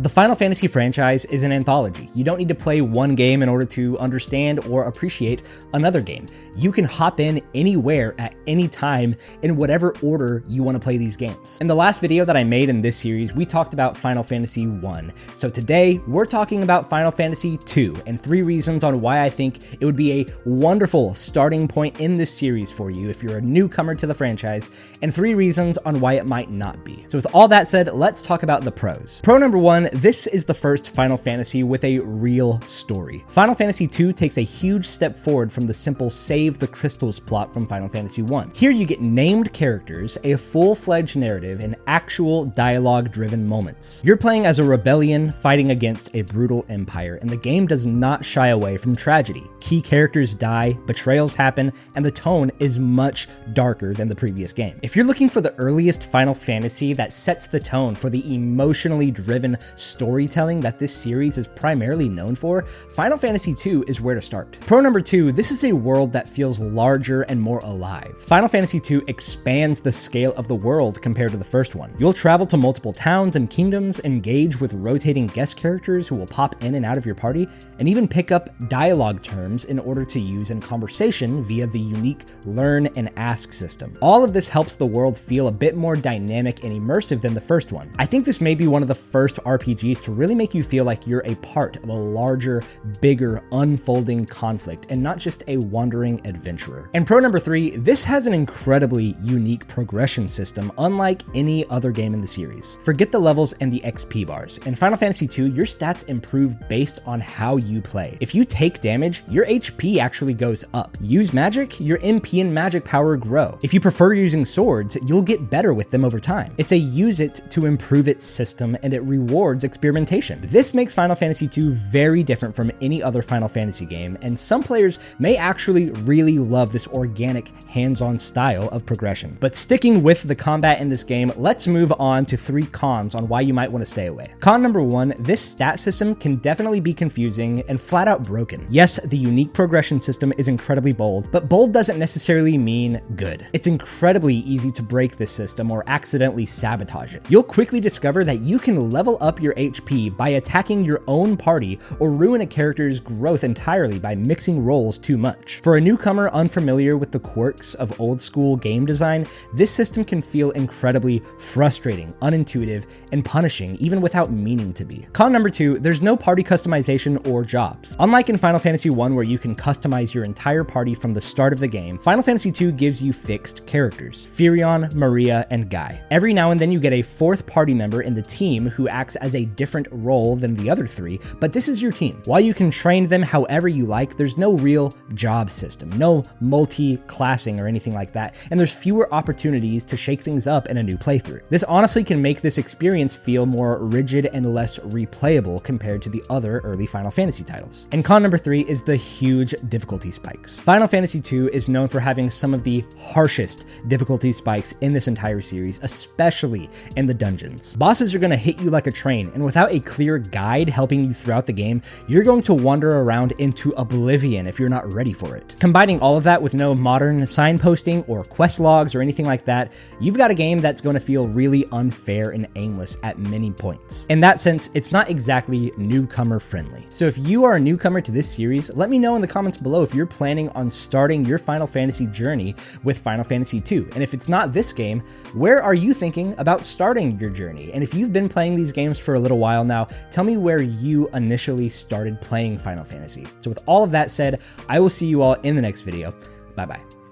The Final Fantasy franchise is an anthology. You don't need to play one game in order to understand or appreciate another game. You can hop in anywhere at any time in whatever order you want to play these games. In the last video that I made in this series, we talked about Final Fantasy 1. So today, we're talking about Final Fantasy 2 and 3 reasons on why I think it would be a wonderful starting point in this series for you if you're a newcomer to the franchise, and 3 reasons on why it might not be. So with all that said, let's talk about the pros. Pro number 1, this is the first Final Fantasy with a real story. Final Fantasy 2 takes a huge step forward from the simple save the crystals plot from Final Fantasy 1. Here you get named characters, a full-fledged narrative, and actual dialogue-driven moments. You're playing as a rebellion fighting against a brutal empire, and the game does not shy away from tragedy. Key characters die, betrayals happen, and the tone is much darker than the previous game. If you're looking for the earliest Final Fantasy that sets the tone for the emotionally driven storytelling that this series is primarily known for, Final Fantasy 2 is where to start. Pro number 2, this is a world that feels larger and more alive. Final Fantasy 2 expands the scale of the world compared to the first one. You'll travel to multiple towns and kingdoms, engage with rotating guest characters who will pop in and out of your party, and even pick up dialogue terms in order to use in conversation via the unique learn and ask system. All of this helps the world feel a bit more dynamic and immersive than the first one. I think this may be one of the first RPGs to really make you feel like you're a part of a larger, bigger, unfolding conflict and not just a wandering adventurer. And pro number 3, this has an incredibly unique progression system unlike any other game in the series. Forget the levels and the XP bars. In Final Fantasy 2, your stats improve based on how you play. If you take damage, your HP actually goes up. Use magic, your MP and magic power grow. If you prefer using swords, you'll get better with them over time. It's a use it to improve it system, and it rewards experimentation. This makes Final Fantasy 2 very different from any other Final Fantasy game, and some players may actually really love this organic, hands-on style of progression. But sticking with the combat in this game, let's move on to 3 cons on why you might want to stay away. Con number 1, this stat system can definitely be confusing and flat out broken. Yes, the unique progression system is incredibly bold, but bold doesn't necessarily mean good. It's incredibly easy to break this system or accidentally sabotage it. You'll quickly discover that you can level up your HP by attacking your own party or ruin a character's growth entirely by mixing roles too much. For a newcomer unfamiliar with the quirks of old school game design, this system can feel incredibly frustrating, unintuitive, and punishing even without meaning to be. Con number 2, there's no party customization or jobs. Unlike in Final Fantasy 1 where you can customize your entire party from the start of the game, Final Fantasy 2 gives you fixed characters: Firion, Maria, and Guy. Every now and then you get a 4th party member in the team who acts as a different role than the other 3, but this is your team. While you can train them however you like, there's no real job system, no multi-classing or anything like that, and there's fewer opportunities to shake things up in a new playthrough. This honestly can make this experience feel more rigid and less replayable compared to the other early Final Fantasy titles. And con number 3 is the huge difficulty spikes. Final Fantasy 2 is known for having some of the harshest difficulty spikes in this entire series, especially in the dungeons. Bosses are going to hit you like a train, and without a clear guide helping you throughout the game, you're going to wander around into oblivion if you're not ready for it. Combining all of that with no modern signposting or quest logs or anything like that, you've got a game that's going to feel really unfair and aimless at many points. In that sense, it's not exactly newcomer friendly. So if you are a newcomer to this series, let me know in the comments below if you're planning on starting your Final Fantasy journey with Final Fantasy 2. And if it's not this game, where are you thinking about starting your journey? And if you've been playing these games for a little while now, tell me where you initially started playing Final Fantasy. So with all of that said, I will see you all in the next video. Bye bye.